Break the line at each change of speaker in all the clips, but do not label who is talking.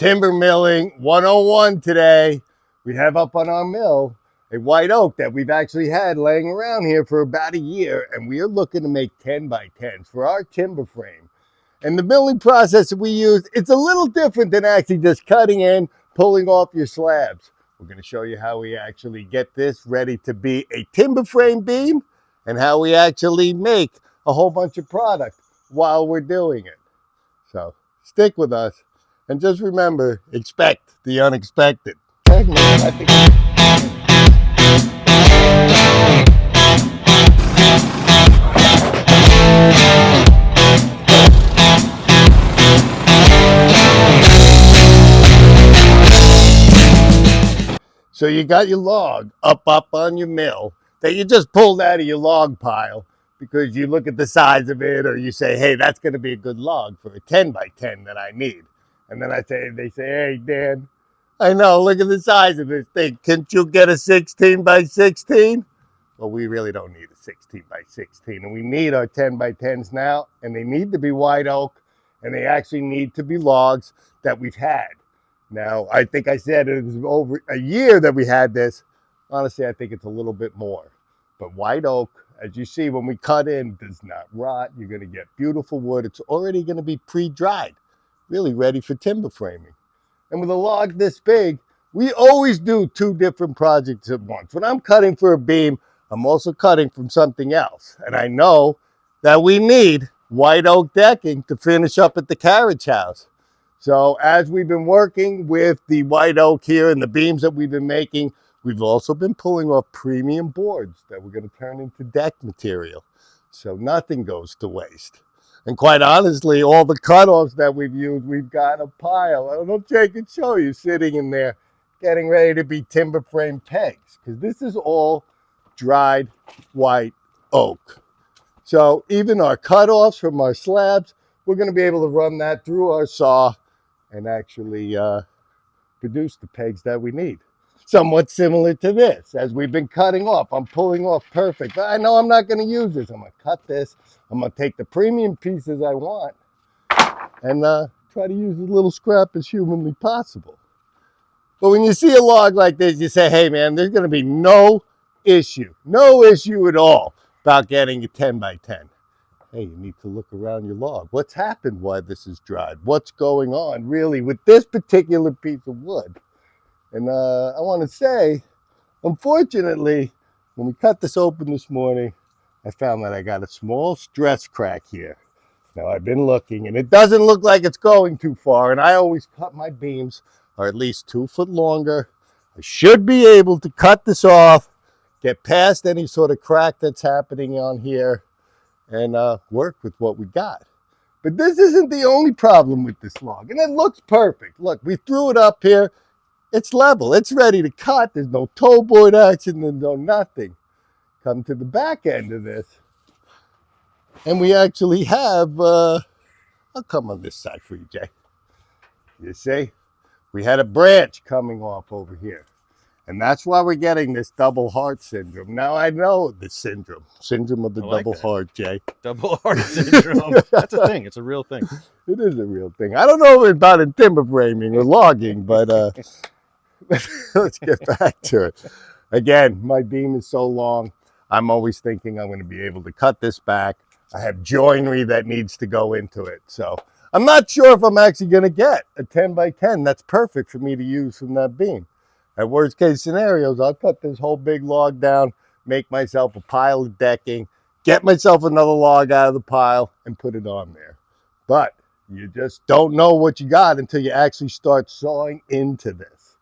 Timber Milling 101 today. We have up on our mill a white oak that we've actually had laying around here for about a year, and we are looking to make 10 by 10s for our timber frame. And the milling process that we use, it's a little different than actually just cutting in, pulling off your slabs. We're going to show you how we actually get this ready to be a timber frame beam and how we actually make a whole bunch of product while we're doing it. So stick with us. And just remember, expect the unexpected. So you got your log up on your mill that you just pulled out of your log pile because you look at the size of it, or you say, hey, that's going to be a good log for a 10 by 10 that I need. And then they say, hey, Dan, I know, look at the size of this thing. Can't you get a 16 by 16? Well, we really don't need a 16 by 16. And we need our 10 by 10s now. And they need to be white oak. And they actually need to be logs that we've had. Now, I think I said it was over a year that we had this. Honestly, I think it's a little bit more. But white oak, as you see, when we cut in, does not rot. You're going to get beautiful wood. It's already going to be pre-dried, really ready for timber framing. And with a log this big, we always do two different projects at once. When I'm cutting for a beam, I'm also cutting from something else. And I know that we need white oak decking to finish up at the carriage house. So as we've been working with the white oak here and the beams that we've been making, we've also been pulling off premium boards that we're going to turn into deck material. So nothing goes to waste. And quite honestly, all the cutoffs that we've used, we've got a pile. I don't know if Jay can show you, sitting in there, getting ready to be timber frame pegs, because this is all dried white oak. So even our cutoffs from our slabs, we're going to be able to run that through our saw and actually produce the pegs that we need. Somewhat similar to this, as we've been cutting off. I'm pulling off perfect. I know I'm not going to use this. I'm going to cut this. I'm going to take the premium pieces I want and try to use as little scrap as humanly possible. But when you see a log like this, you say, hey man, there's going to be no issue at all about getting a 10 by 10. Hey, you need to look around your log. What's happened while this is dried? What's going on really with this particular piece of wood? And I want to say, unfortunately, when we cut this open this morning, I found that I got a small stress crack here. Now, I've been looking, and it doesn't look like it's going too far, and I always cut my beams, or at least 2 foot longer. I should be able to cut this off, get past any sort of crack that's happening on here, and work with what we got. But this isn't the only problem with this log, and it looks perfect. Look, we threw it up here. It's level, it's ready to cut. There's no toe board action, there's no nothing. Come to the back end of this, and we actually have, I'll come on this side for you, Jay. You see, we had a branch coming off over here. And that's why we're getting this double heart syndrome. Now I know the syndrome of the double heart, Jay.
Double heart syndrome. That's a thing. It's a real thing.
It is a real thing. I don't know about in timber framing or logging, but let's get back to it. Again, my beam is so long. I'm always thinking I'm going to be able to cut this back. I have joinery that needs to go into it. So I'm not sure if I'm actually going to get a 10 by 10 that's perfect for me to use from that beam. At worst case scenarios, I'll cut this whole big log down, make myself a pile of decking, get myself another log out of the pile, and put it on there. But you just don't know what you got until you actually start sawing into this.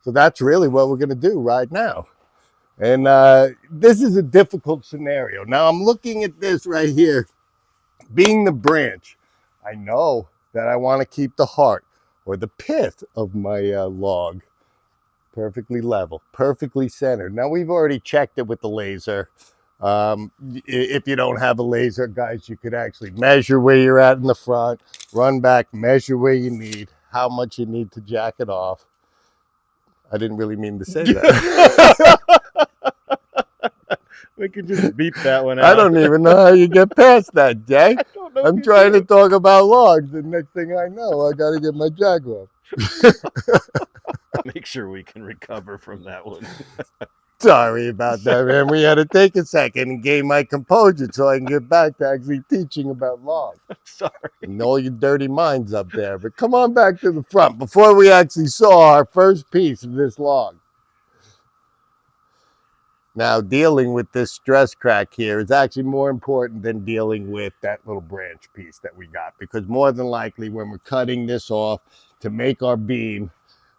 So that's really what we're going to do right now. And this is a difficult scenario. Now I'm looking at this right here, being the branch. I know that I want to keep the heart or the pith of my log perfectly level, perfectly centered. Now we've already checked it with the laser. If you don't have a laser, guys, you could actually measure where you're at in the front, run back, measure where you need, how much you need to jack it off. I didn't really mean to say that.
We could just beep that one out.
I don't even know how you get past that, Jay. I'm trying to talk about logs, and next thing I know, I got to get my jack off.
Make sure we can recover from that one.
Sorry about that, man. We had to take a second and gain my composure so I can get back to actually teaching about logs.
Sorry.
And all your dirty minds up there. But come on back to the front before we actually saw our first piece of this log. Now, dealing with this stress crack here is actually more important than dealing with that little branch piece that we got, because more than likely when we're cutting this off to make our beam,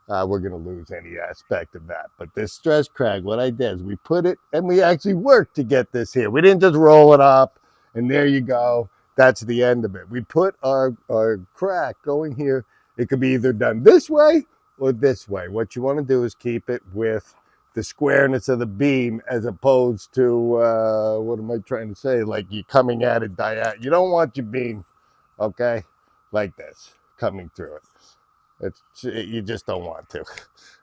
we're going to lose any aspect of that. But this stress crack, what I did is we put it and we actually worked to get this here. We didn't just roll it up and there you go. That's the end of it. We put our crack going here. It could be either done this way or this way. What you want to do is keep it with the squareness of the beam as opposed to, what am I trying to say? Like you're coming at it diagonal. You don't want your beam, okay, like this, coming through it. You just don't want to.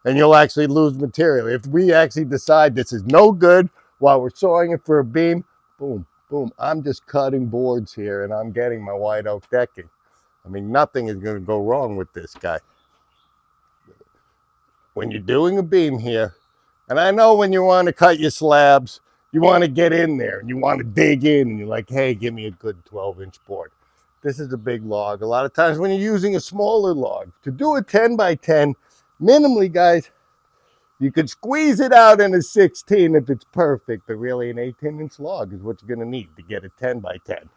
And you'll actually lose material. If we actually decide this is no good while we're sawing it for a beam, boom, boom. I'm just cutting boards here and I'm getting my white oak decking. I mean, nothing is going to go wrong with this guy. When you're doing a beam here, and I know when you want to cut your slabs, you want to get in there and you want to dig in and you're like, hey, give me a good 12-inch board. This is a big log. A lot of times when you're using a smaller log, to do a 10 by 10, minimally, guys, you could squeeze it out in a 16 if it's perfect, but really an 18-inch log is what you're going to need to get a 10 by 10.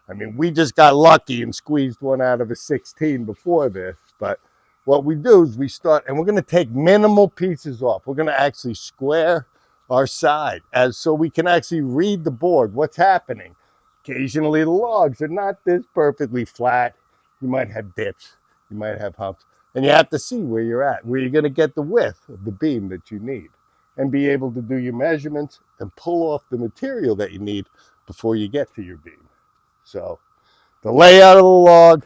I mean, we just got lucky and squeezed one out of a 16 before this, but what we do is we start, and we're going to take minimal pieces off. We're going to actually square our side so we can actually read the board, what's happening. Occasionally the logs are not this perfectly flat. You might have dips, you might have humps, and you have to see where you're at, where you're going to get the width of the beam that you need and be able to do your measurements and pull off the material that you need before you get to your beam. So the layout of the log,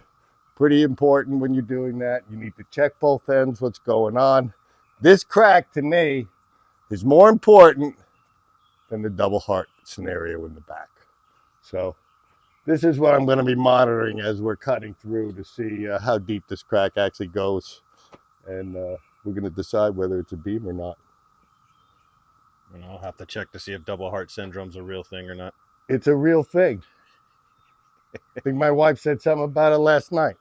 pretty important when you're doing that. You need to check both ends, what's going on. This crack to me is more important than the double heart scenario in the back. So this is what I'm going to be monitoring as we're cutting through to see how deep this crack actually goes. And we're going to decide whether it's a beam or not.
And I'll have to check to see if double heart syndrome's a real thing or not.
It's a real thing. I think my wife said something about it last night.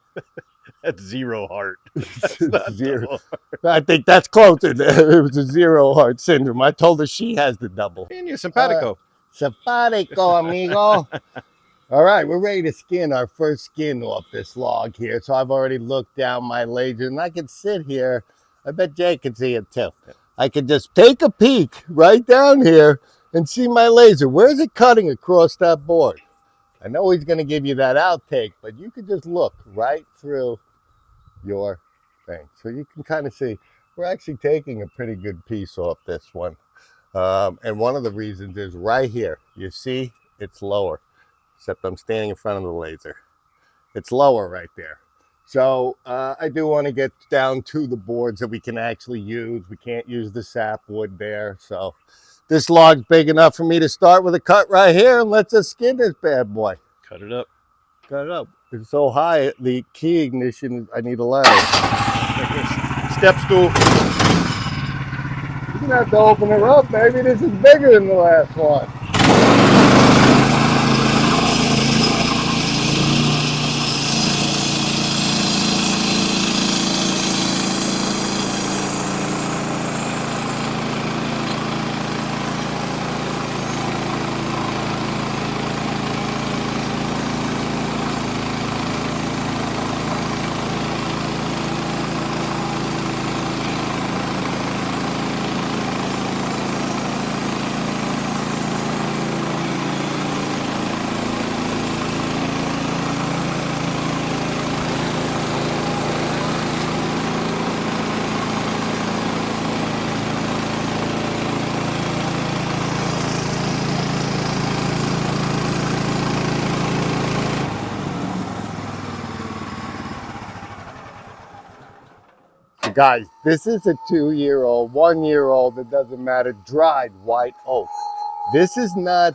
That's zero heart. That's not
Zero.
double heart.
I think that's closer. It was a zero heart syndrome. I told her she has the double.
And you're simpatico.
Simpatico, amigo. All right, we're ready to skin our first skin off this log here. So I've already looked down my laser and I can sit here. I bet Jay can see it too. I could just take a peek right down here and see my laser. Where's it cutting across that board? I know he's going to give you that outtake, but you could just look right through your thing. So you can kind of see we're actually taking a pretty good piece off this one. And one of the reasons is right here. You see it's lower, except I'm standing in front of the laser. It's lower right there. So I do want to get down to the boards that we can actually use. We can't use the sapwood there. So this log's big enough for me to start with a cut right here and let's just skin this bad boy.
Cut it up.
Cut it up. It's so high, the key ignition, I need a ladder.
Step stool.
You're gonna have to open her up, baby. This is bigger than the last one. Guys, this is a 2-year-old, 1-year-old, it doesn't matter, dried white oak. This is not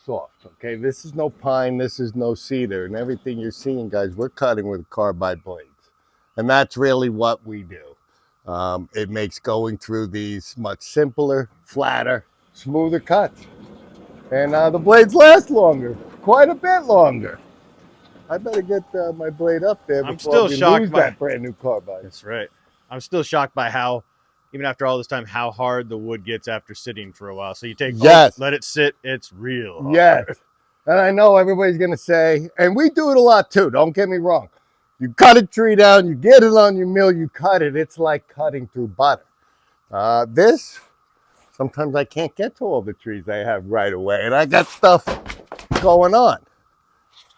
soft, okay? This is no pine, this is no cedar, and everything you're seeing, guys, we're cutting with carbide blades. And that's really what we do. It makes going through these much simpler, flatter, smoother cuts. And the blades last longer, quite a bit longer. I better get my blade up there
I'm
before
still
we
shocked
lose
by
that brand new carbide.
That's right. I'm still shocked by how, even after all this time, how hard the wood gets after sitting for a while. So you take,
Yes.
let it sit. It's real hard.
Yes. And I know everybody's going to say, and we do it a lot too, don't get me wrong. You cut a tree down, you get it on your mill, you cut it. It's like cutting through butter. This, sometimes I can't get to all the trees I have right away, and I got stuff going on.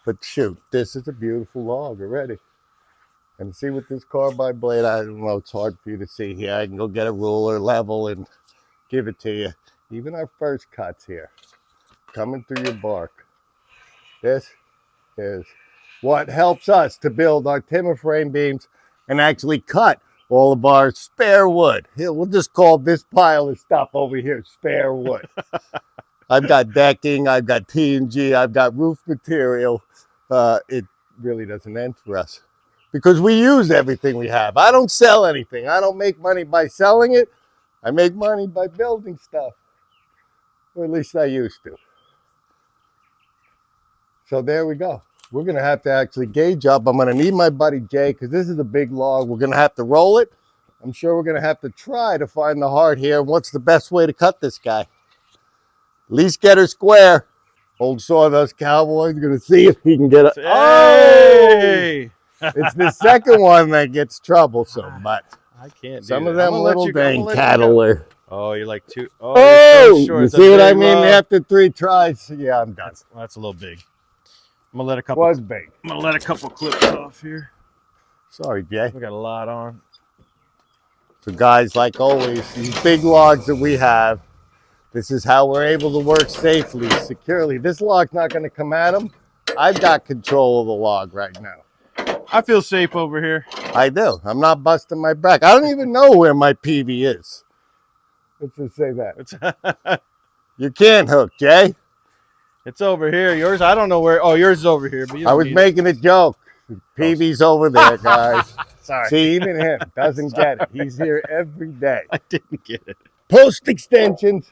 But shoot, this is a beautiful log already. And see with this carbide blade, I don't know, it's hard for you to see here. I can go get a ruler, level, and give it to you. Even our first cuts here, coming through your bark. This is what helps us to build our timber frame beams and actually cut all of our spare wood. Here, we'll just call this pile of stuff over here spare wood. I've got decking, I've got T&G, I've got roof material. It really doesn't end for us because we use everything we have. I don't sell anything. I don't make money by selling it. I make money by building stuff, or at least I used to. So there we go. We're going to have to actually gauge up. I'm going to need my buddy Jay because this is a big log. We're going to have to roll it. I'm sure we're going to have to try to find the heart here. What's the best way to cut this guy? At least get her square. Old Sawdust Cowboy's going to see if he can get it.
Hey!
Oh! It's the second one that gets troublesome, but
I can't do
some
that.
of them little dang cattle are.
Oh, you're like two. Oh,
Oh!
you're so short.
You
It's a
see what I
big
mean?
log.
After 3 tries, yeah, I'm done.
That's a little big. I'm gonna let a couple.
Was big.
I'm gonna let a couple clips off here.
Sorry, Jay.
We got a lot on.
So guys, like always, these big logs that we have, this is how we're able to work safely, securely. This log's not going to come at them. I've got control of the log right now.
I feel safe over here.
I do. I'm not busting my back. I don't even know where my PV is. Let's just say that. You can't hook, Jay.
It's over here. Yours, I don't know where. Oh, yours is over here. But you
I
don't
was
need
making a joke. PV's over there, guys.
Sorry.
See, even him doesn't get it. He's here every day.
I didn't get it.
Post extensions.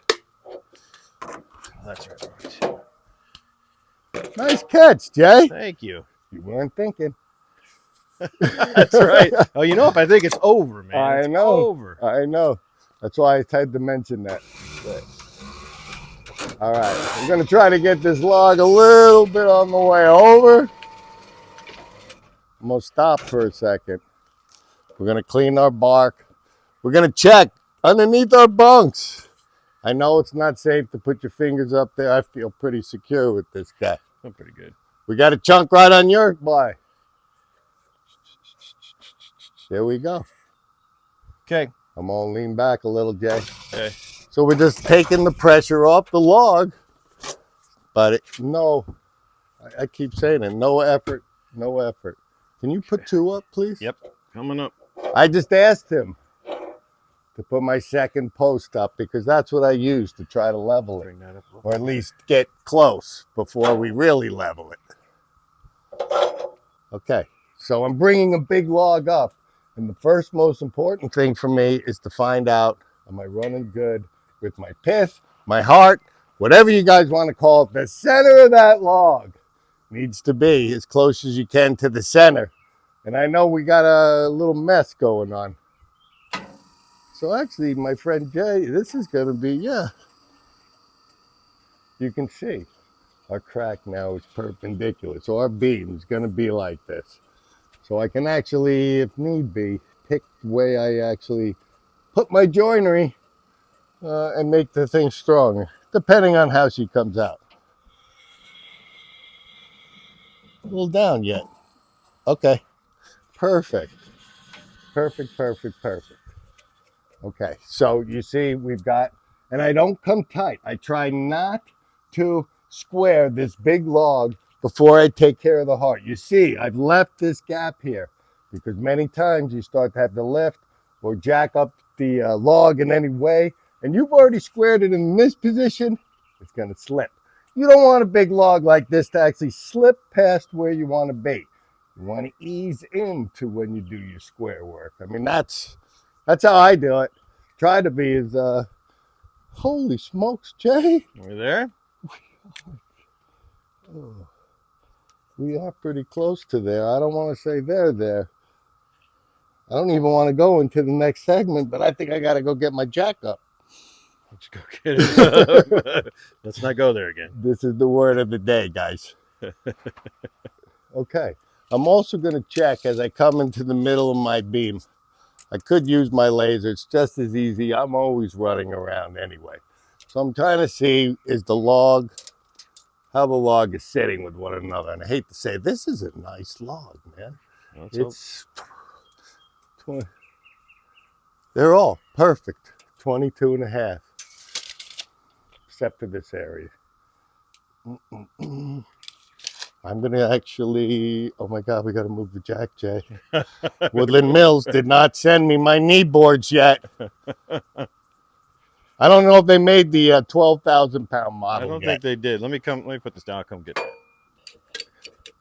That's right.
Nice catch, Jay.
Thank you.
You weren't thinking.
That's right. Oh, you know, if I think it's over, man.
I
It's
know.
over.
I know. That's why I had to mention that. But, all right. We're going to try to get this log a little bit on the way over. I'm going to stop for a second. We're going to clean our bark. We're going to check underneath our bunks. I know it's not safe to put your fingers up there. I feel pretty secure with this guy.
I'm pretty good.
We got a chunk right on your ply. There we go.
Okay.
I'm going to lean back a little, Jay.
Okay.
So we're just taking the pressure off the log. But I keep saying it, no effort, no effort. Can you put 2 up, please?
Yep. Coming up.
I just asked him to put my second post up because that's what I use to try to level it.
Bring that up.
Or at least get close before we really level it. Okay, so I'm bringing a big log up. And the first most important thing for me is to find out, am I running good with my pith, my heart, whatever you guys want to call it. The center of that log needs to be as close as you can to the center. And I know we got a little mess going on. So actually, my friend Jay, this is going to be, yeah. You can see our crack now is perpendicular. So our beam is going to be like this. So I can actually, if need be, pick the way I actually put my joinery and make the thing stronger, depending on how she comes out. A little down yet. Okay. Perfect. Perfect, perfect, perfect. Okay, so you see we've got, and I don't come tight. I try not to square this big log before I take care of the heart. You see, I've left this gap here because many times you start to have to lift or jack up the log in any way, and you've already squared it in this position, it's gonna slip. You don't want a big log like this to actually slip past where you want to be. You want to ease into when you do your square work. I mean, that's how I do it. Try to be as holy smokes, Jay.
We're there.
Oh, we are pretty close to there. I don't want to say they're there. I don't even want to go into the next segment, but I think I got to go get my jack up.
Let's go get it. Let's not go there again.
This is the word of the day, guys. Okay. I'm also going to check as I come into the middle of my beam. I could use my laser. It's just as easy. I'm always running around anyway. So I'm trying to see how the log is sitting with one another. And I hate to say, this is a nice log, man. It's 20, they're all perfect. 22 and a half. Except for this area. I'm going to actually, oh my God, we got to move the jack, Jay. Woodland Mills did not send me my knee boards yet. I don't know if they made the 12,000 pound model.
I don't think they did. Let me put this down. I'll come get that.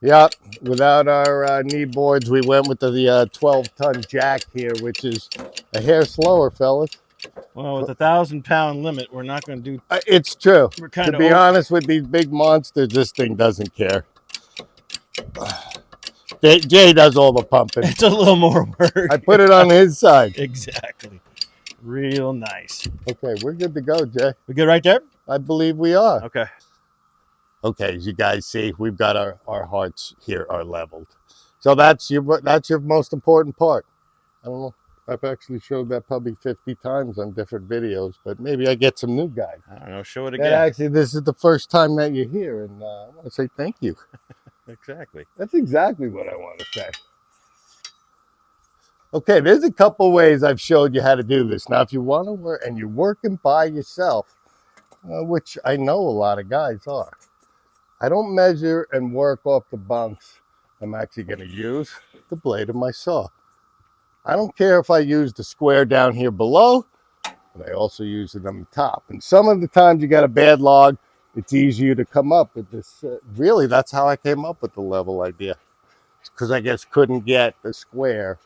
Yeah, without our knee boards, we went with the 12-ton jack here, which is a hair slower, fellas.
Well, with a 1,000-pound limit, we're not going to do.
It's true.
We're kind
to
of
be honest with these big monsters, this thing doesn't care. Jay does all the pumping.
It's a little more work.
I put it on his side.
Exactly. Real nice.
Okay, we're good to go, Jay.
We good right there?
I believe we are.
Okay.
Okay, as you guys see, we've got our hearts here are leveled. So that's your most important part. I don't know. I've actually showed that probably 50 times on different videos, but maybe I get some new guys.
I don't know. Show it again.
Actually, this is the first time that you're here, and I want to say thank you.
Exactly.
That's exactly what I want to say. Okay, there's a couple ways I've showed you how to do this. Now, if you want to work and you're working by yourself, which I know a lot of guys are, I don't measure and work off the bunks. I'm actually going to use the blade of my saw. I don't care if I use the square down here below, but I also use it on the top. And some of the times you got a bad log, it's easier to come up with this. Really, that's how I came up with the level idea. Because I guess couldn't get the square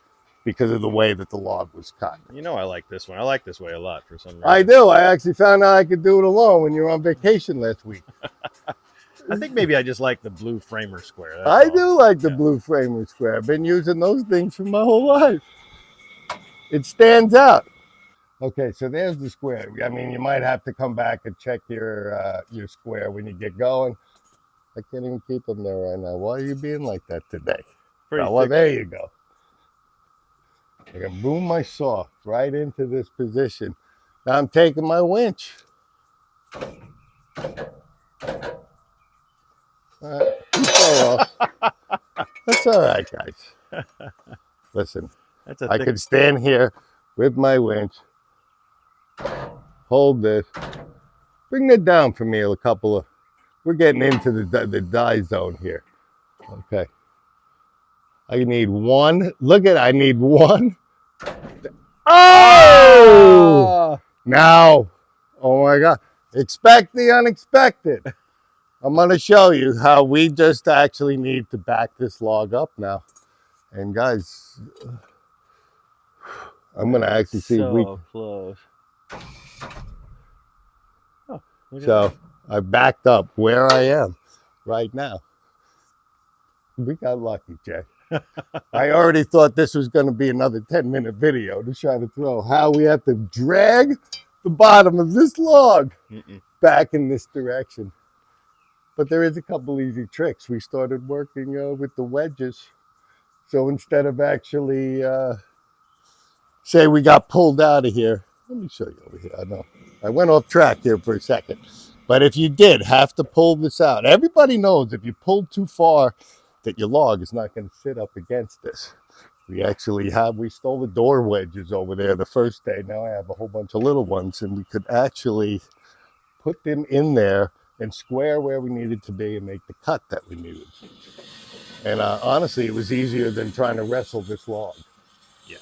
because of the way that the log was cut.
You know I like this one. I like this way a lot for some reason.
I do. I actually found out I could do it alone when you were on vacation last week.
I think maybe I just like the blue framer square.
I do like the blue framer square. I've been using those things for my whole life. It stands out. Okay, so there's the square. I mean, you might have to come back and check your square when you get going. I can't even keep them there right now. Why are you being like that today? Well, there you go. I can boom my saw right into this position. Now I'm taking my winch. That's all right, guys. Listen, I could stand here with my winch, hold this, bring that down for me a couple of, we're getting into the die zone here. Okay. I need one. Look at, I need one. Oh! Now, oh my God. Expect the unexpected. I'm going to show you how we just actually need to back this log up now. And guys, I'm going to actually see if we
close. Oh,
so I backed up where I am right now. We got lucky, Jay. I already thought this was going to be another 10-minute video to try to throw how we have to drag the bottom of this log back in this direction. But there is a couple easy tricks. We started working with the wedges. So instead of actually, say we got pulled out of here. Let me show you over here. I know I went off track here for a second. But if you did have to pull this out, everybody knows if you pull too far, that your log is not going to sit up against this. We stole the door wedges over there the first day. Now I have a whole bunch of little ones, and we could actually put them in there and square where we needed to be and make the cut that we needed. And honestly, it was easier than trying to wrestle this log.
Yeah.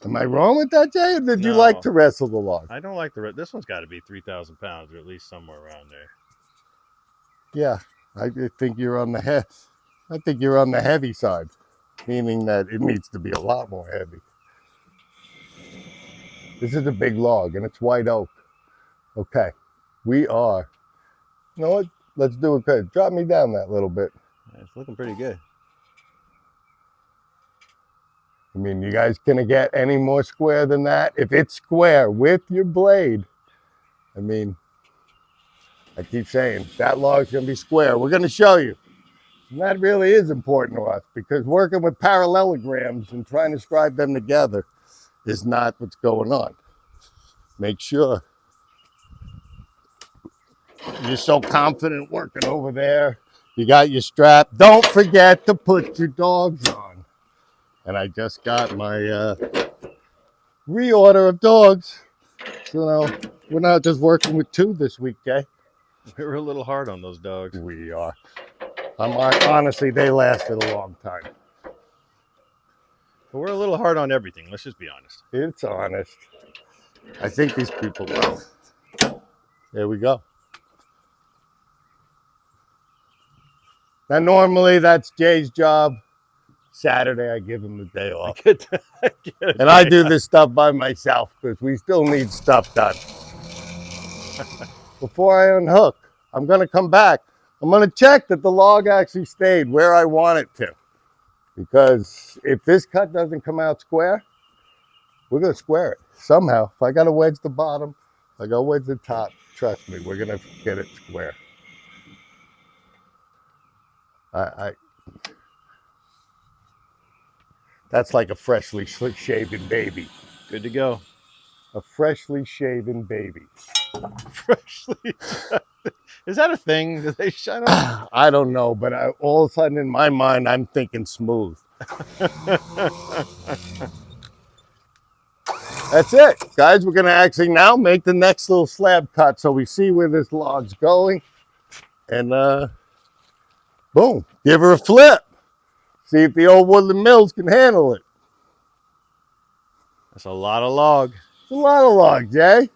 Am I wrong with that, Jay? Or did you like to wrestle the log?
I don't like this one's got to be 3,000 pounds or at least somewhere around there.
Yeah, I think you're on the I think you're on the heavy side, meaning that it needs to be a lot more heavy. This is a big log and it's white oak. Okay, we are. You know what? Let's do it good. Drop me down that little bit.
It's looking pretty good.
I mean, you guys gonna get any more square than that? If it's square with your blade, I mean, I keep saying that log's gonna be square. We're gonna show you. And that really is important to us because working with parallelograms and trying to scribe them together is not what's going on. Make sure you're so confident working over there. You got your strap. Don't forget to put your dogs on. And I just got my reorder of dogs. So now we're not just working with 2 this week, Jay.
We were a little hard on those dogs.
We are. Honestly, they lasted a long time.
But we're a little hard on everything. Let's just be honest.
It's honest. I think these people know. There we go. Now, normally that's Jay's job. Saturday, I give him the day off. And I do this stuff by myself because we still need stuff done. Before I unhook, I'm going to come back. I'm going to check that the log actually stayed where I want it to. Because if this cut doesn't come out square, we're going to square it somehow. If I got to wedge the bottom, if I got to wedge the top, trust me, we're going to get it square. That's like a freshly shaven baby.
Good to go.
A freshly shaven baby.
Freshly. Is that a thing that they shut on?
I don't know, but all of a sudden in my mind, I'm thinking smooth. That's it, guys. We're going to actually now make the next little slab cut so we see where this log's going. And boom, give her a flip. See if the old Woodland Mills can handle it.
That's a lot of log.
It's a lot of log, Jay.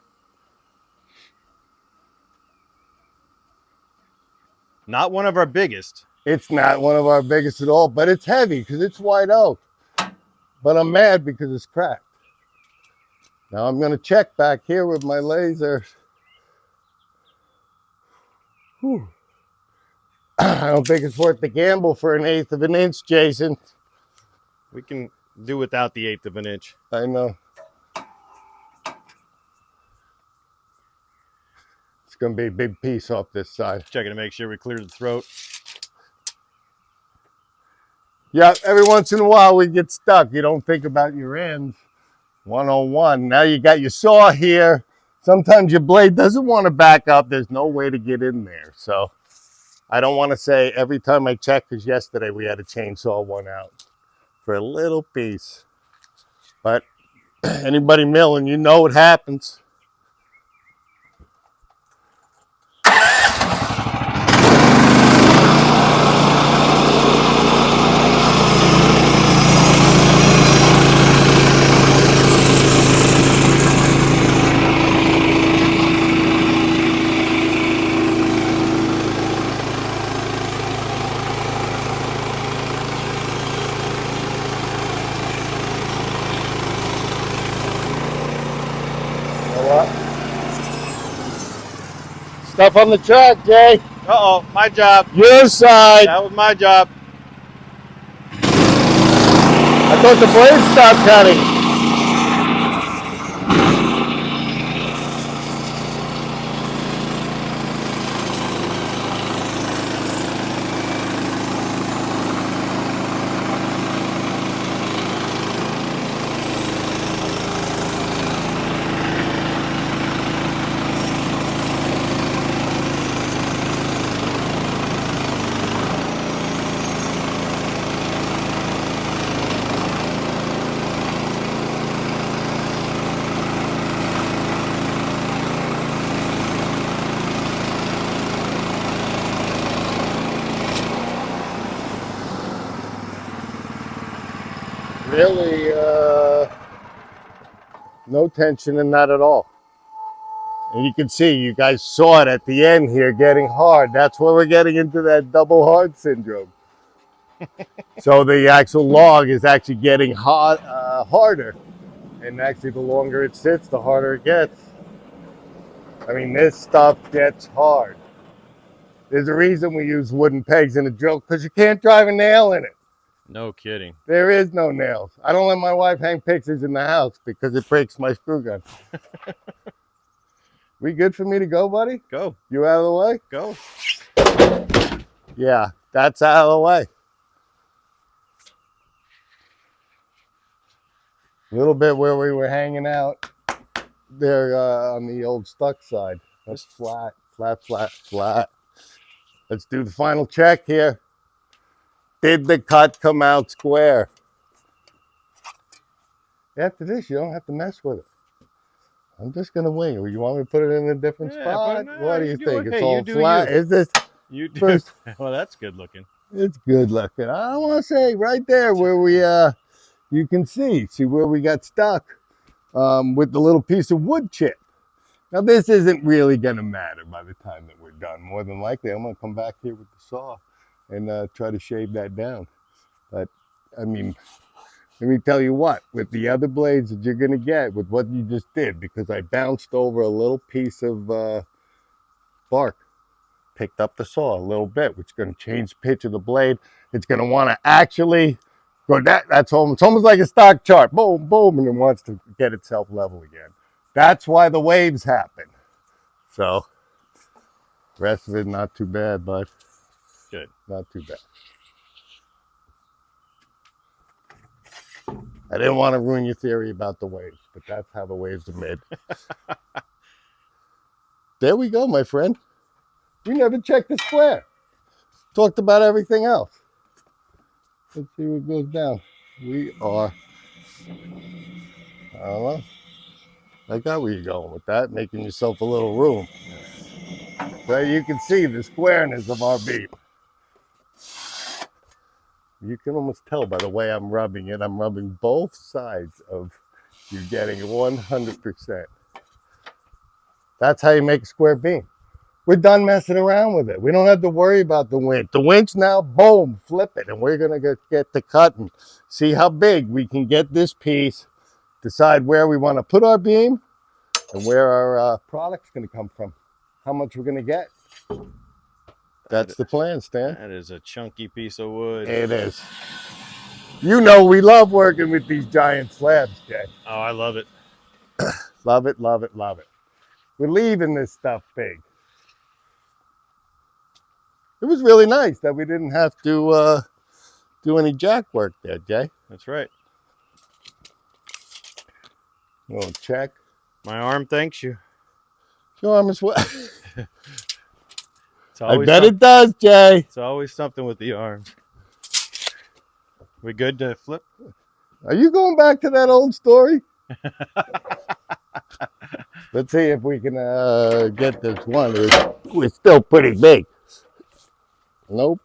Not one of our biggest.
It's not one of our biggest at all, but it's heavy because it's white oak. But I'm mad because it's cracked. Now I'm going to check back here with my laser. Whew. I don't think it's worth the gamble for 1/8 of an inch, Jason.
We can do without the 1/8 of an inch.
I know. It's going to be a big piece off this side.
Checking to make sure we clear the throat.
Yeah, every once in a while we get stuck. You don't think about your ends. 101. Now you got your saw here. Sometimes your blade doesn't want to back up. There's no way to get in there. So I don't want to say every time I check, because yesterday we had to chainsaw one out for a little piece. But anybody milling, you know what happens. Stuff on the track, Jay.
Uh-oh, my job.
Your side.
That was my job.
I thought the blade stopped cutting. Really, no tension in that at all. And you can see, you guys saw it at the end here getting hard. That's where we're getting into that double hard syndrome. So the actual log is actually getting hot, harder. And actually, the longer it sits, the harder it gets. I mean, this stuff gets hard. There's a reason we use wooden pegs in a drill, because you can't drive a nail in it.
No kidding.
There is no nails. I don't let my wife hang pictures in the house because it breaks my screw gun. We good for me to go, buddy?
Go.
You out of the way?
Go.
Yeah, that's out of the way. A little bit where we were hanging out there on the old stuck side. That's flat, flat, flat, flat. Let's do the final check here. Did the cut come out square? After this, you don't have to mess with it. I'm just gonna wing it. You want me to put it in a different spot? What do you think? It's all flat. Is this?
You do.
First,
well, that's good looking.
it's good looking. I want to say right there where we you can see where we got stuck with the little piece of wood chip. Now this isn't really gonna matter by the time that we're done. More than likely, I'm gonna come back here with the saw and try to shave that down. But I mean, let me tell you what, with the other blades that you're gonna get with what you just did, because I bounced over a little piece of bark, picked up the saw a little bit, which is gonna change the pitch of the blade. It's gonna wanna actually go that's almost, it's almost like a stock chart, boom, boom, and it wants to get itself level again. That's why the waves happen. So, the rest of it, not too bad, bud.
Good.
Not too bad. I didn't want to ruin your theory about the waves, but that's how the waves are made. There we go, my friend. We never checked the square. Talked about everything else. Let's see what goes down. We are, I don't know. I got where you're going with that, making yourself a little room. So you can see the squareness of our beam. You can almost tell by the way I'm rubbing it. I'm rubbing both sides of you getting 100%. That's how you make a square beam. We're done messing around with it. We don't have to worry about the winch. The winch now, boom, flip it. And we're going to get to cut and see how big we can get this piece, decide where we want to put our beam and where our product's going to come from, how much we're going to get. That's the plan, Stan.
That is a chunky piece of wood.
It is. You know we love working with these giant slabs, Jay.
Oh, I love it.
Love it, love it, love it. We're leaving this stuff big. It was really nice that we didn't have to do any jack work there, Jay.
That's right.
We'll check.
My arm thanks you.
Your arm is what?
I
bet it does, Jay.
It's always something with the arm. We good to flip?
Are you going back to that old story? Let's see if we can get this one. We're still pretty big. Nope.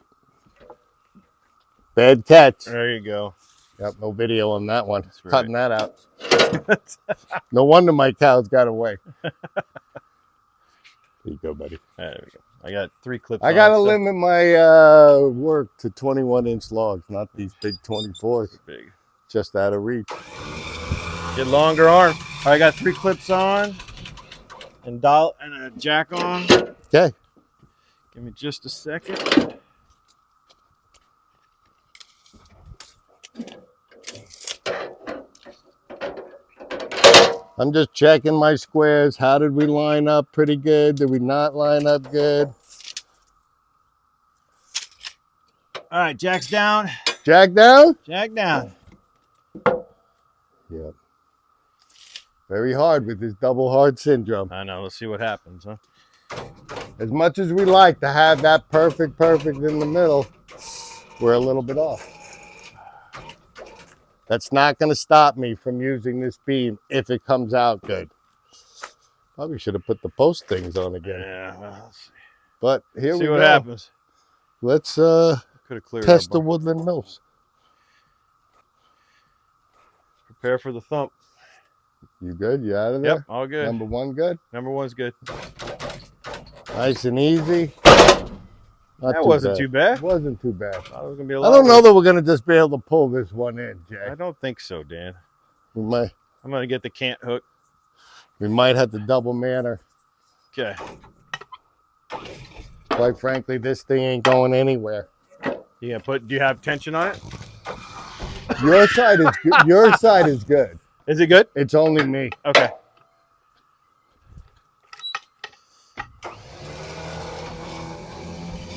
Bad catch.
There you go.
Yep, no video on that one.
That's right.
Cutting that out. No wonder my cows got away. There you go, buddy.
There we go. I got 3 clips.
I got to limit my work to 21-inch logs, not these big 24s.
Big.
Just out of reach.
Get longer arm. I got 3 clips on and a jack on.
Okay.
Give me just a second.
I'm just checking my squares. How did we line up? Pretty good. Did we not line up good?
All right, jack's down.
Jack down?
Jack down.
Yep. Very hard with this double hard syndrome.
I know. Let's see what happens, huh?
As much as we like to have that perfect in the middle, we're a little bit off. That's not going to stop me from using this beam if it comes out good. Probably should have put the post things on again.
Yeah, well, let's see.
But here we go.
See what happens.
Let's test the Woodland Mills.
Prepare for the thump.
You good? You out of there?
Yep, all good.
Number one good?
Number one's good.
Nice and easy. Not
That
too
wasn't
bad.
too bad.
Wasn't too bad.
Thought it was gonna be a
I
lot
don't know
worse.
that we're gonna just be able to pull this one in, Jay.
I don't think so, Dan.
We might
I'm gonna get the cant hook.
have to double manner.
Okay.
Quite frankly, this thing ain't going anywhere.
You gonna put? Do you have tension on it?
Your side is good. Your side is good.
Is it good?
It's only me.
Okay.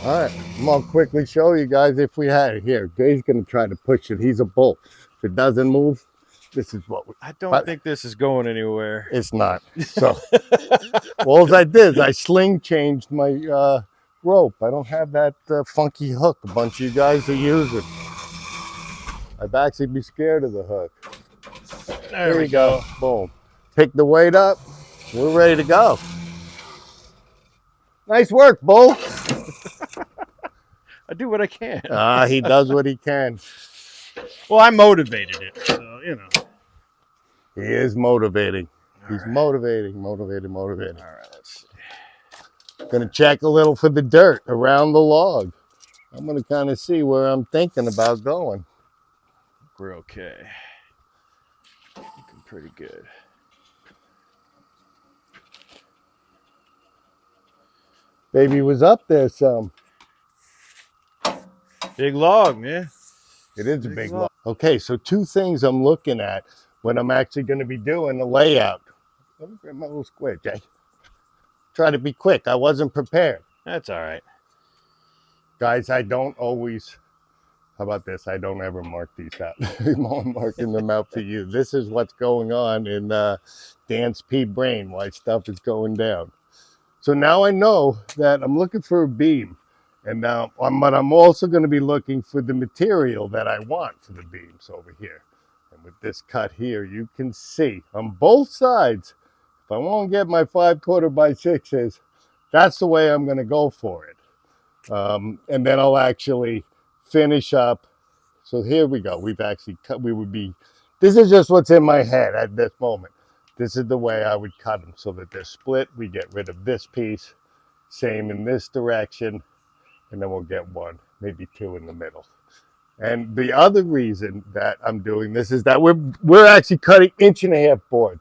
All right, I'm gonna quickly show you guys if we had it here. Jay's gonna try to push it. He's a bull. If it doesn't move, this is what we.
I don't think this is going anywhere.
It's not. So, all I did is I sling changed my rope. I don't have that funky hook a bunch of you guys are using. I'd actually be scared of the hook.
There we go.
Boom. Pick the weight up. We're ready to go. Nice work, bull.
I do what I can.
He does what he can.
Well, I motivated it, so you know.
He is motivating. He's
right.
motivating.
All right, let's see.
Gonna check a little for the dirt around the log. I'm gonna kind of see where I'm thinking about going.
We're okay. Looking pretty good.
Baby was up there some.
Big log, man.
It is a big log. Okay, so two things I'm looking at when I'm actually going to be doing the layout. Let me grab my little square, Jay. Try to be quick. I wasn't prepared.
That's all right.
Guys, I don't always, how about this? I don't ever mark these out. I'm marking them out for you. This is what's going on in Dan's P brain, why stuff is going down. So now I know that I'm looking for a beam. And now, but I'm also going to be looking for the material that I want for the beams over here. And with this cut here, you can see on both sides, if I want to get my 5/4 by 6s, that's the way I'm going to go for it. And then I'll actually finish up. So here we go. We've actually cut, this is just what's in my head at this moment. This is the way I would cut them so that they're split. We get rid of this piece, same in this direction. And then we'll get one, maybe two in the middle. And the other reason that I'm doing this is that we're actually cutting 1.5-inch boards,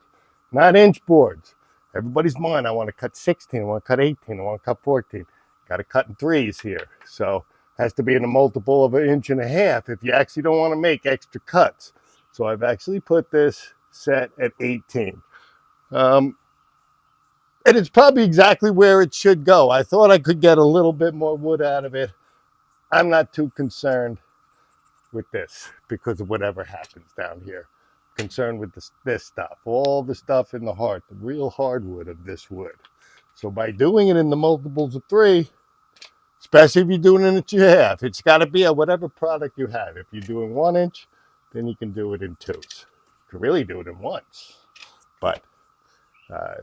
not inch boards. Everybody's mind, I want to cut 16, I want to cut 18, I want to cut 14. Got to cut in 3s here. So it has to be in a multiple of 1.5 inches if you actually don't want to make extra cuts. So I've actually put this set at 18. And it's probably exactly where it should go. I thought I could get a little bit more wood out of it. I'm not too concerned with this because of whatever happens down here. Concerned with this stuff, all the stuff in the heart, the real hardwood of this wood. So by doing it in the multiples of 3, especially if you're doing it in 1.5, it's got to be at whatever product you have. If you're doing 1 inch, then you can do it in 2s. You can really do it in 1s, but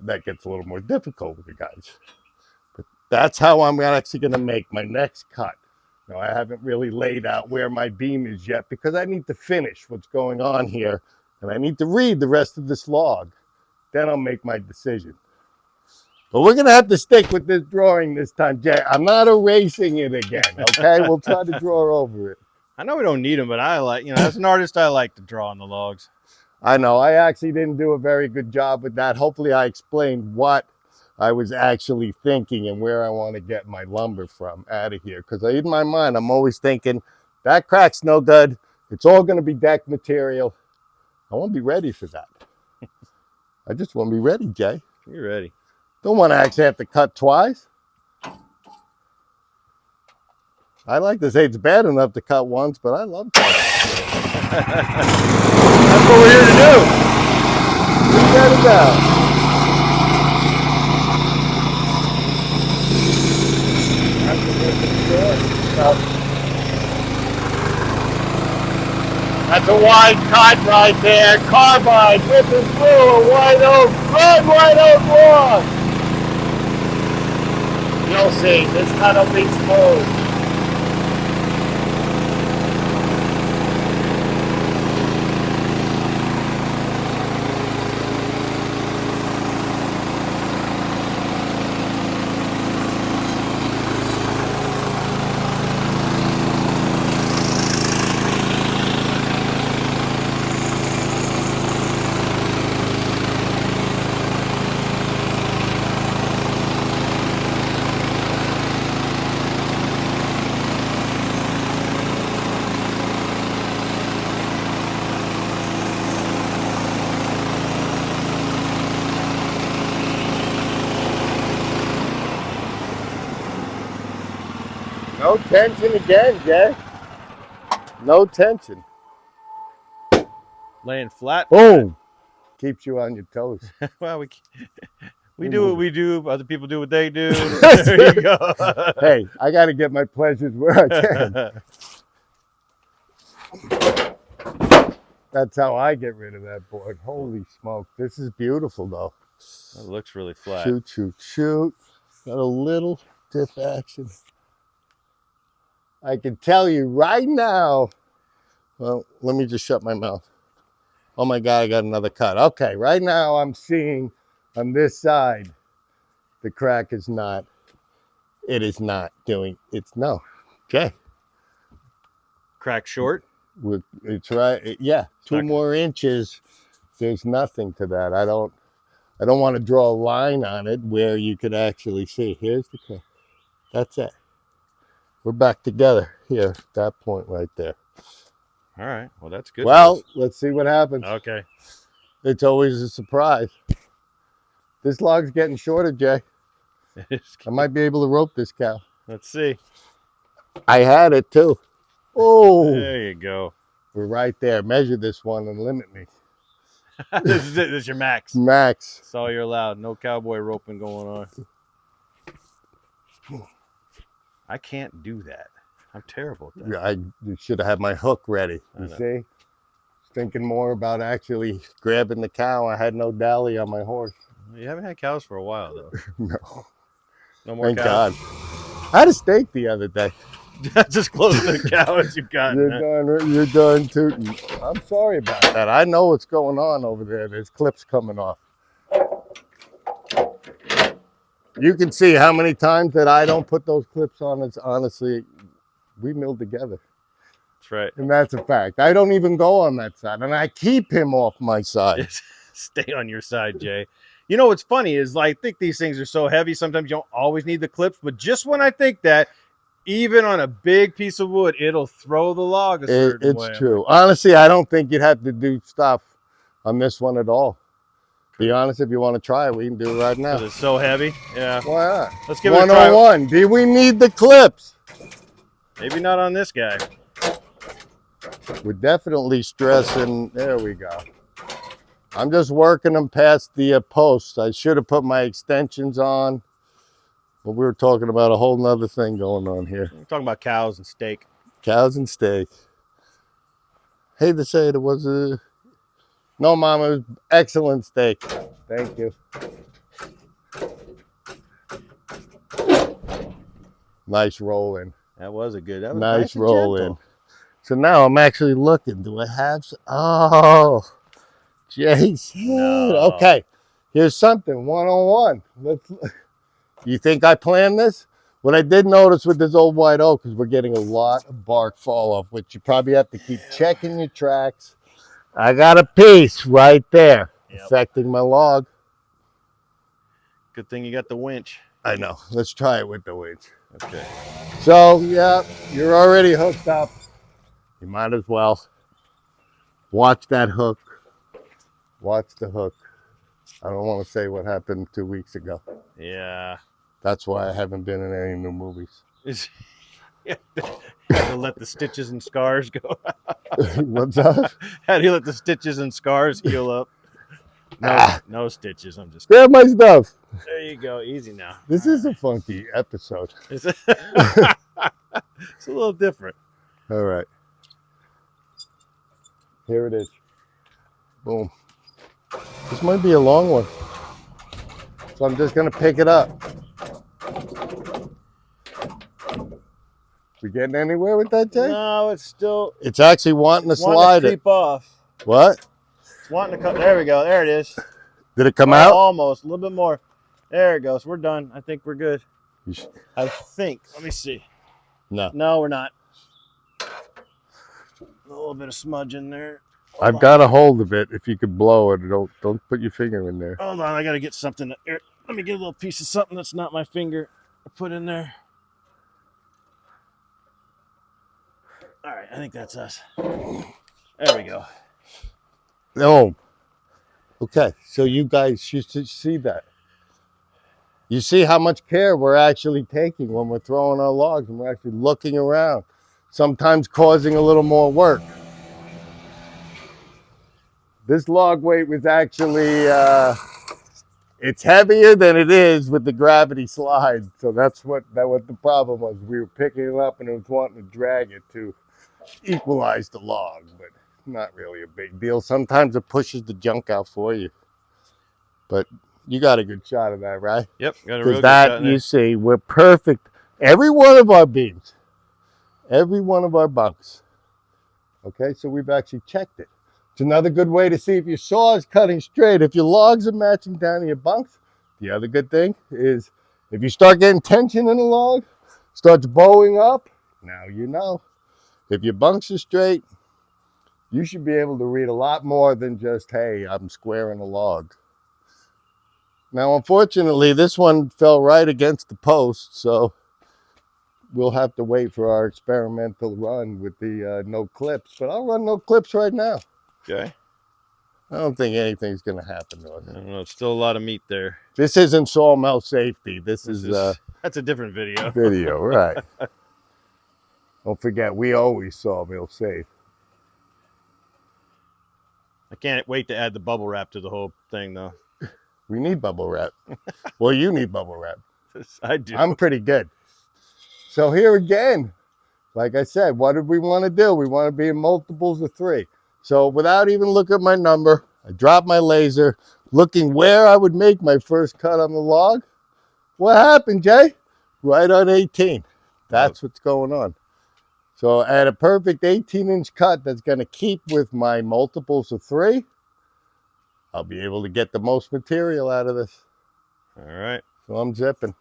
that gets a little more difficult with you guys. But that's how I'm actually going to make my next cut. Now, I haven't really laid out where my beam is yet because I need to finish what's going on here and I need to read the rest of this log. Then I'll make my decision. But we're going to have to stick with this drawing this time, Jay. I'm not erasing it again, okay? We'll try to draw over it.
I know we don't need them, but I like, as an artist, I like to draw on the logs.
I know. I actually didn't do a very good job with that. Hopefully I explained what I was actually thinking and where I want to get my lumber from out of here. Because in my mind, I'm always thinking, that crack's no good. It's all going to be deck material. I want to be ready for that. I just want to be ready, Jay.
You're ready.
Don't want to actually have to cut twice. I like to say it's bad enough to cut once, but I love cutting.
That's what we're here to do.
What's that about? That's a wide cut right there. Carbide with the through a white oak, red white oak log. You'll see, this cut will be smooth. No tension again, Jay. No tension.
Laying flat.
Boom. Keeps you on your toes.
Well, we do what we do. Other people do what they do. There you go.
Hey, I got to get my pleasures where I can. That's how I get rid of that board. Holy smoke. This is beautiful, though.
That looks really flat.
Shoot, shoot, shoot. Got a little tip action. I can tell you right now. Well, let me just shut my mouth. Oh my God, I got another cut. Okay, right now I'm seeing on this side, the crack is not, it is not doing, it's no. Okay.
Crack short?
It's right, yeah, two more inches. There's nothing to that. I don't want to draw a line on it where you could actually see. Here's the crack. That's it. We're back together here, that point right there.
All right. Well, that's good.
Well, let's see what happens.
Okay.
It's always a surprise. This log's getting shorter, Jay. I might be able to rope this cow.
Let's see.
I had it too. Oh,
there you go.
We're right there. Measure this one and limit me.
This is it. This is your max.
Max.
That's all you're allowed. No cowboy roping going on. I can't do that. I'm terrible at that.
I should have had my hook ready. You see? Thinking more about actually grabbing the cow. I had no dally on my horse.
You haven't had cows for a while, though.
No.
No more
Thank
cows?
God. I had a steak the other day.
That's as close to a cow as you've gotten.
You're done tooting. I'm sorry about that. I know what's going on over there. There's clips coming off. You can see how many times that I don't put those clips on. It's honestly, we milled together.
That's right.
And that's a fact. I don't even go on that side. And I keep him off my side.
Stay on your side, Jay. You know what's funny is I think these things are so heavy, sometimes you don't always need the clips. But just when I think that, even on a big piece of wood, it'll throw the log a certain way.
It's true. Honestly, I don't think you'd have to do stuff on this one at all. Be honest, if you want to try it, we can do it right now.
Because it's so heavy? Yeah.
Why not?
Let's give it a try.
101. Do we need the clips?
Maybe not on this guy.
We're definitely stressing. There we go. I'm just working them past the posts. I should have put my extensions on. But we were talking about a whole nother thing going on here.
We're talking about cows and steak.
Cows and steak. Hate to say it was a... No, Mom, it was excellent steak. Thank you. Nice roll in.
That was a good. That was
nice roll in. So now I'm actually looking. Do I have some? Oh, Jason. No. Okay, here's something 101. Let's. You think I planned this? What I did notice with this old white oak is we're getting a lot of bark fall off, which you probably have to keep checking your tracks. I got a piece right there affecting my log.
Good thing you got the winch.
I know. Let's try it with the winch.
Okay.
So, yeah, you're already hooked up. You might as well watch that hook. Watch the hook. I don't want to say what happened 2 weeks ago.
Yeah.
That's why I haven't been in any new movies.
You have to let the stitches and scars go.
What's up?
How do you let the stitches and scars heal up? No stitches. I'm just
grab my stuff.
There you go. Easy now.
This is a funky episode.
It's a little different.
All right. Here it is. Boom. This might be a long one. So I'm just going to pick it up. We getting anywhere with that, Jay?
No, it's still...
It's actually wanting to slide
creep off.
What?
It's wanting to come. There we go. There it is.
Did it come out?
Almost. A little bit more. There it goes. We're done. I think we're good. I think. Let me see.
No.
No, we're not. A little bit of smudge in there.
I've got a hold of it. If you could blow it, don't put your finger in there.
Hold on. I got to get something. Let me get a little piece of something that's not my finger. I put in there. All right, I think that's us. There we go.
No. Okay, so you guys should see that. You see how much care we're actually taking when we're throwing our logs, and we're actually looking around, sometimes causing a little more work. This log weight was actually, it's heavier than it is with the gravity slide. So that's what the problem was. We were picking it up and it was wanting to drag it to equalize the log, but not really a big deal. Sometimes it pushes the junk out for you. But you got a good shot of that, right?
Yep, got a real
Because
good
that,
shot in
you
there.
see, we're perfect. Every one of our beams, every one of our bunks. Okay, so we've actually checked it. It's another good way to see if your saw is cutting straight. If your logs are matching down to your bunks, the other good thing is if you start getting tension in the log, starts bowing up, now you know. If your bunks are straight, you should be able to read a lot more than just, hey, I'm squaring a log. Now, unfortunately, this one fell right against the post, so we'll have to wait for our experimental run with the no clips. But I'll run no clips right now.
Okay.
I don't think anything's going to happen to us.
I don't know. It's still a lot of meat there.
This isn't Sawmill safety. This is
that's a different video.
video, right? Don't forget, we always Sawmill safe.
I can't wait to add the bubble wrap to the whole thing, though.
We need bubble wrap. Well, you need bubble wrap.
I do.
I'm pretty good. So here again, like I said, what did we want to do? We want to be in multiples of 3. So without even looking at my number, I dropped my laser, looking where I would make my first cut on the log. What happened, Jay? Right on 18. That's what's going on. So at a perfect 18-inch cut that's going to keep with my multiples of 3, I'll be able to get the most material out of this.
All right.
So I'm zipping.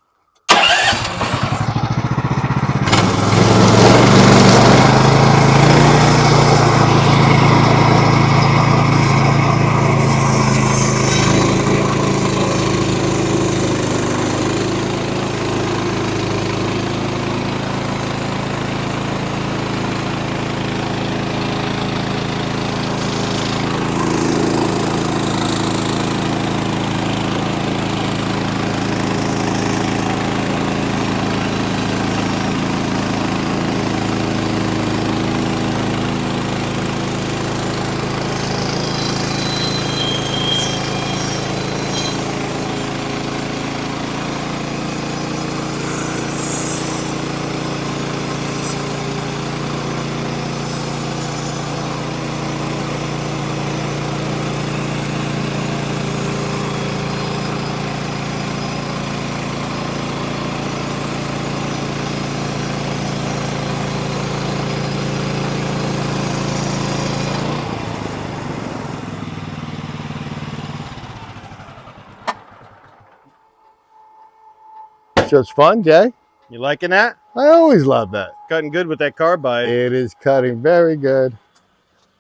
Just fun, Jay.
You liking that?
I always love that.
Cutting good with that carbide.
It is cutting very good.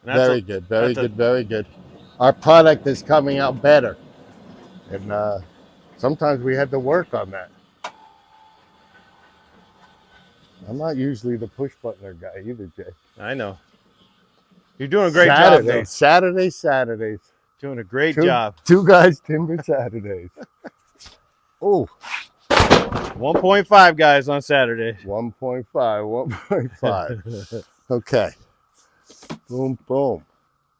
Very good, very good, very good. Our product is coming out better. And sometimes we had to work on that. I'm not usually the push buttoner guy either, Jay.
I know. You're doing a great job, though.
Saturdays.
Doing a great job.
2 guys timber Saturdays. Oh.
1.5 guys on Saturday.
1.5. Okay. Boom, boom.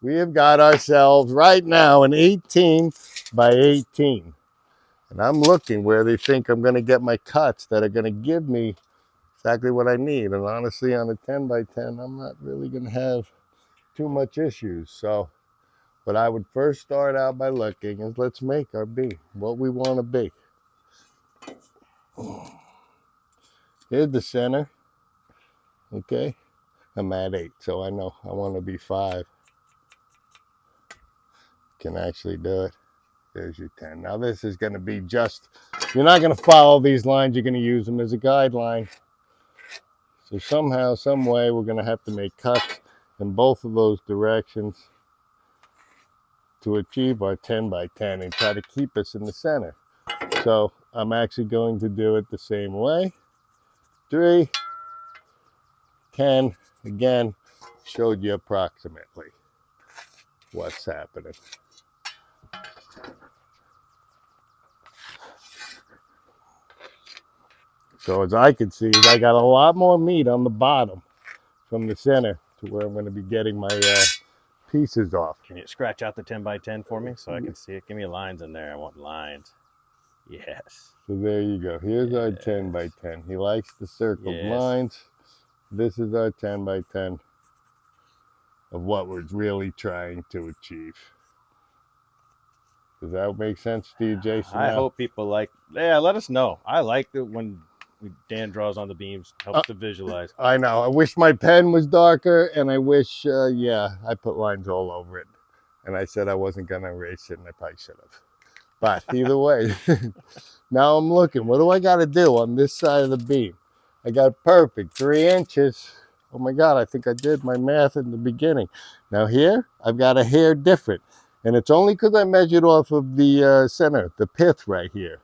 We have got ourselves right now an 18 by 18. And I'm looking where they think I'm going to get my cuts that are going to give me exactly what I need. And honestly, on a 10 by 10, I'm not really going to have too much issues. So what I would first start out by looking is let's make our B, what we want to be. Here's the center. Okay. I'm at 8, so I know I want to be 5. Can actually do it. There's your 10. Now this is going to be just, you're not going to follow these lines, you're going to use them as a guideline. So somehow, some way, we're going to have to make cuts in both of those directions to achieve our 10 by 10 and try to keep us in the center. So I'm actually going to do it the same way. 3, 10, again, showed you approximately what's happening. So as I can see, I got a lot more meat on the bottom from the center to where I'm going to be getting my pieces off.
Can you scratch out the 10 by 10 for me so I can see it? Give me lines in there. I want lines. Yes.
So there you go. Here's our 10 by 10. He likes the circled lines. This is our 10 by 10 of what we're really trying to achieve. Does that make sense to you, Jason?
I hope people like. Yeah, let us know. I like it when Dan draws on the beams. Helps to visualize.
I know. I wish my pen was darker, and I wish, yeah, I put lines all over it. And I said I wasn't going to erase it, and I probably should have. But either way, now I'm looking. What do I got to do on this side of the beam? I got perfect 3 inches. Oh my God, I think I did my math in the beginning. Now here, I've got a hair different. And it's only because I measured off of the center, the pith right here.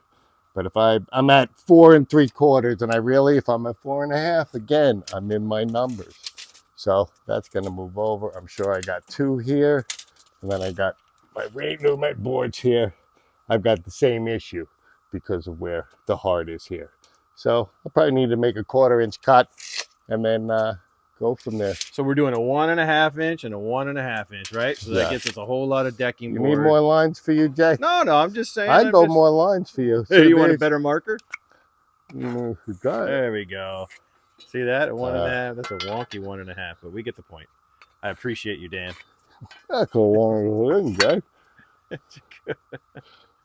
But if I'm at 4 3/4, and if I'm at 4 1/2, again, I'm in my numbers. So that's gonna move over. I'm sure I got 2 here. And then I got my boards here. I've got the same issue because of where the heart is here. So I probably need to make a 1/4 inch cut and then go from there.
So we're doing a 1 1/2 inch and a 1 1/2 inch, right? So that gets us a whole lot of decking.
You need more lines for you, Jay?
No, I'm just saying.
I'd go more lines for you.
Hey, you want a better marker?
You got it.
There we go. See that? A 1 1/2. That's a wonky 1 1/2, but we get the point. I appreciate you, Dan.
That's a long thing, Jay.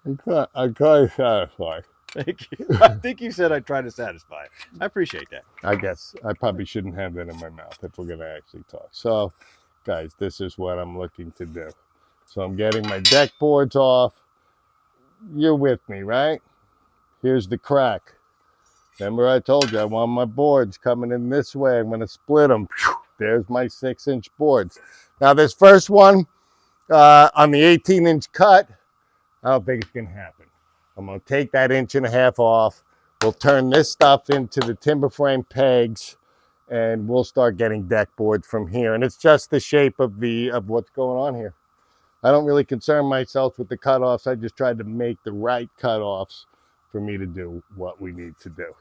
I'm kind of satisfied.
Thank you. I think you said I'd try to satisfy. I appreciate that.
I guess I probably shouldn't have that in my mouth if we're going to actually talk. So, guys, this is what I'm looking to do. So I'm getting my deck boards off. You're with me, right? Here's the crack. Remember I told you I want my boards coming in this way. I'm going to split them. There's my 6-inch boards. Now this first one on the 18-inch cut, I don't think it's going to happen. I'm going to take that 1.5 inches off. We'll turn this stuff into the timber frame pegs, and we'll start getting deck boards from here. And it's just the shape of what's going on here. I don't really concern myself with the cutoffs. I just tried to make the right cutoffs for me to do what we need to do.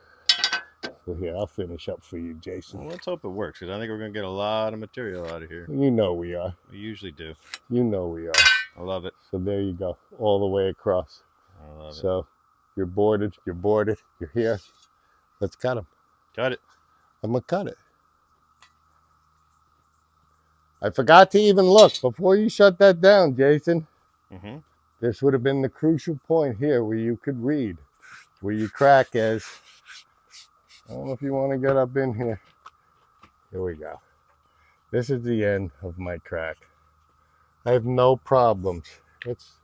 So here, I'll finish up for you, Jason.
Well, let's hope it works, because I think we're going to get a lot of material out of here.
You know we are.
We usually do.
You know we are.
I love it.
So there you go, all the way across.
I love it.
So you're boarded, you're here. Let's cut them.
Cut it.
I'm going to cut it. I forgot to even look before you shut that down, Jason.
Mm-hmm.
This would have been the crucial point here where you could read where your crack is. I don't know if you want to get up in here. Here we go. This is the end of my crack. I have no problems. Let's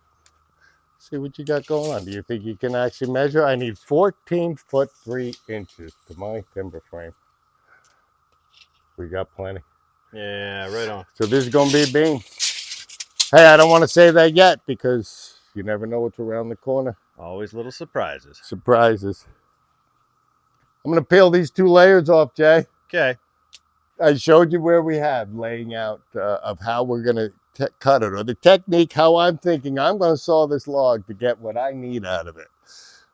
see what you got going on. Do you think you can actually measure? I need 14 foot 3 inches to my timber frame. We got plenty.
Yeah, right on.
So this is going to be a beam. Hey, I don't want to say that yet because you never know what's around the corner.
Always little surprises.
Surprises. I'm going to peel these 2 layers off, Jay.
Okay.
I showed you where we have laying out of how we're going to cut it, or the technique, how I'm thinking I'm going to saw this log to get what I need out of it.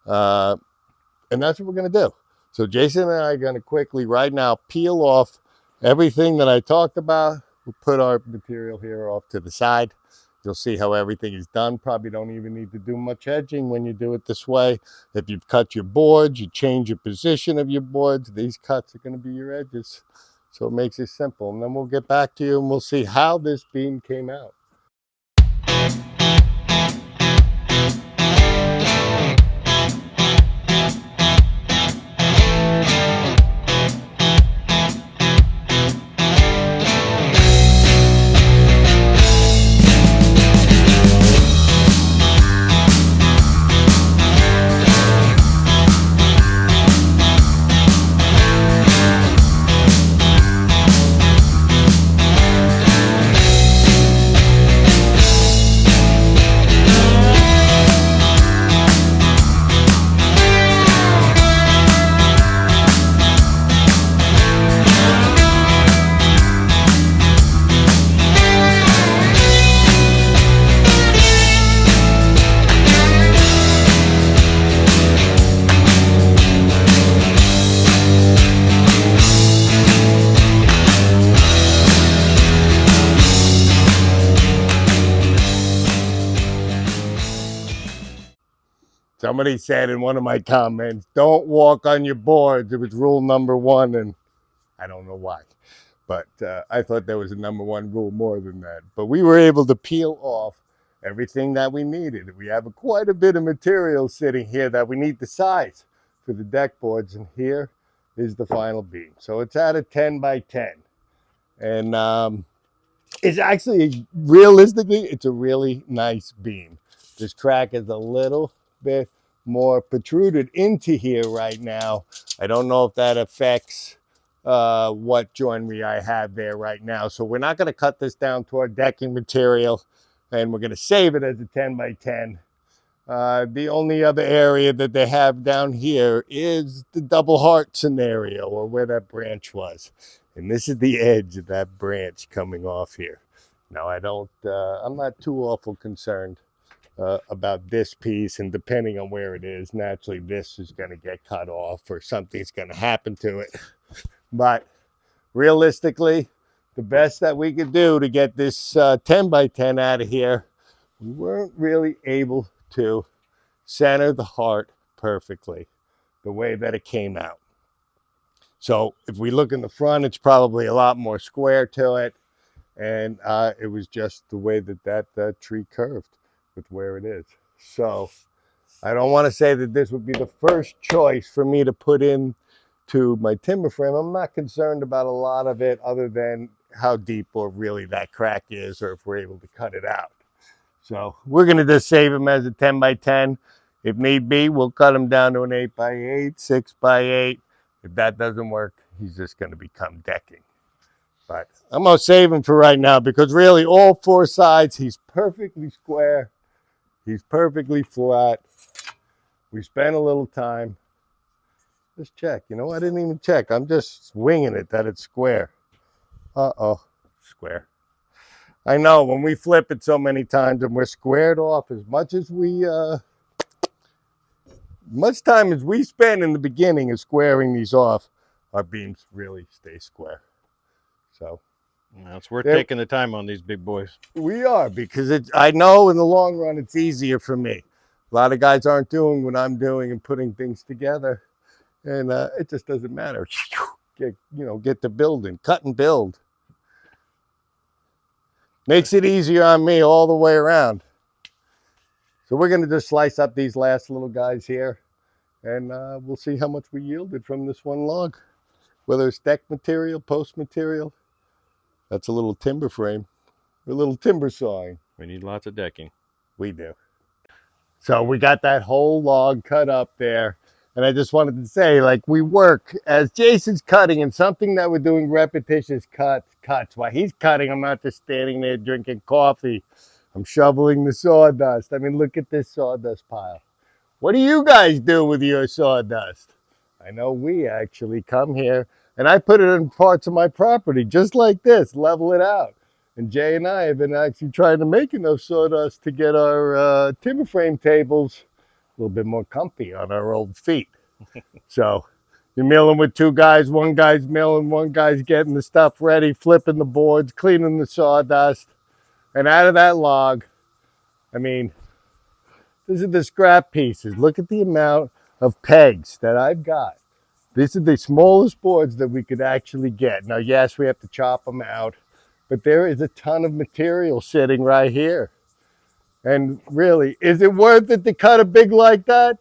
And that's what we're going to do. So Jason and I are going to quickly right now peel off everything that I talked about. We'll put our material here off to the side. You'll see how everything is done. Probably don't even need to do much edging when you do it this way. If you've cut your boards, you change your position of your boards, these cuts are going to be your edges. So it makes it simple. And then we'll get back to you and we'll see how this beam came out. Somebody said in one of my comments, don't walk on your boards. It was rule number 1, and I don't know why. But I thought there was a number 1 rule more than that. But we were able to peel off everything that we needed. We have quite a bit of material sitting here that we need the size for the deck boards. And here is the final beam. So it's at a 10 by 10. And it's actually, realistically, it's a really nice beam. This crack is a little bit more protruded into here right now. I don't know if that affects what joinery I have there right now. So we're not going to cut this down to our decking material, and we're going to save it as a 10 by 10. The only other area that they have down here is the double heart scenario, or where that branch was. And this is the edge of that branch coming off here. Now, I'm not too awful concerned about this piece, and depending on where it is, naturally this is going to get cut off or something's going to happen to it. But realistically, the best that we could do to get this 10 by 10 out of here, we weren't really able to center the heart perfectly the way that it came out. So if we look in the front, it's probably a lot more square to it. And it was just the way that tree curved with where it is. So I don't want to say that this would be the first choice for me to put in to my timber frame. I'm not concerned about a lot of it other than how deep or really that crack is, or if we're able to cut it out. So we're going to just save him as a 10 by 10. If need be, we'll cut him down to an 8 by 8, 6 by 8. If that doesn't work, he's just going to become decking. But I'm going to save him for right now, because really all 4 sides, he's perfectly square. He's perfectly flat. We spent a little time. Just check. You know, I didn't even check. I'm just winging it that it's square. Uh-oh, square. I know when we flip it so many times and we're squared off, as much time as we spend in the beginning of squaring these off, our beams really stay square. So
it's worth taking the time on these big boys.
We are, because I know in the long run it's easier for me. A lot of guys aren't doing what I'm doing and putting things together, and it just doesn't matter. Get to building, cut and build. Makes it easier on me all the way around. So we're going to just slice up these last little guys here, and we'll see how much we yielded from this one log. Whether it's deck material, post material. That's a little timber frame. A little timber sawing.
We need lots of decking.
We do. So we got that whole log cut up there. And I just wanted to say, like, we work as Jason's cutting, and something that we're doing repetitious cuts. While he's cutting, I'm not just standing there drinking coffee. I'm shoveling the sawdust. I mean, look at this sawdust pile. What do you guys do with your sawdust? I know we actually come here, and I put it in parts of my property just like this, level it out. And Jay and I have been actually trying to make enough sawdust to get our timber frame tables a little bit more comfy on our old feet. So you're milling with 2 guys. One guy's milling, one guy's getting the stuff ready, flipping the boards, cleaning the sawdust. And out of that log, I mean, these are the scrap pieces. Look at the amount of pegs that I've got. These are the smallest boards that we could actually get. Now, yes, we have to chop them out, but there is a ton of material sitting right here. And really, is it worth it to cut a big like that?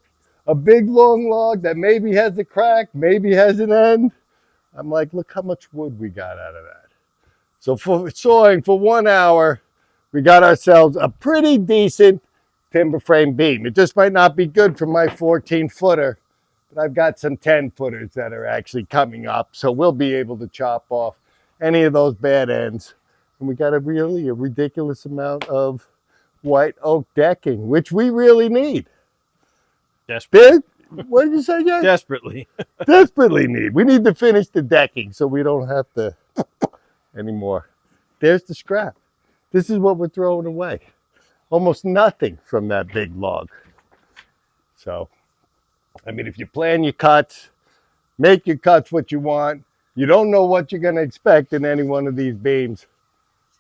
A big long log that maybe has a crack, maybe has an end? I'm like, look how much wood we got out of that. So for sawing for 1 hour, we got ourselves a pretty decent timber frame beam. It just might not be good for my 14-footer, but I've got some 10-footers that are actually coming up, so we'll be able to chop off any of those bad ends. And we got a ridiculous amount of white oak decking, which we really need.
Desperately.
What did you say, Jay?
Desperately.
Desperately need. We need to finish the decking so we don't have to anymore. There's the scrap. This is what we're throwing away. Almost nothing from that big log. So, I mean, if you plan your cuts, make your cuts what you want. You don't know what you're going to expect in any one of these beams,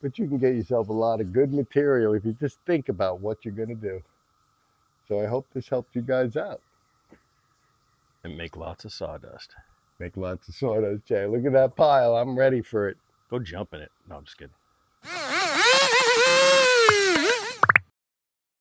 but you can get yourself a lot of good material if you just think about what you're going to do. So I hope this helped you guys out.
And make lots of sawdust.
Make lots of sawdust, Jay. Look at that pile. I'm ready for it.
Go jump in it. No, I'm just kidding.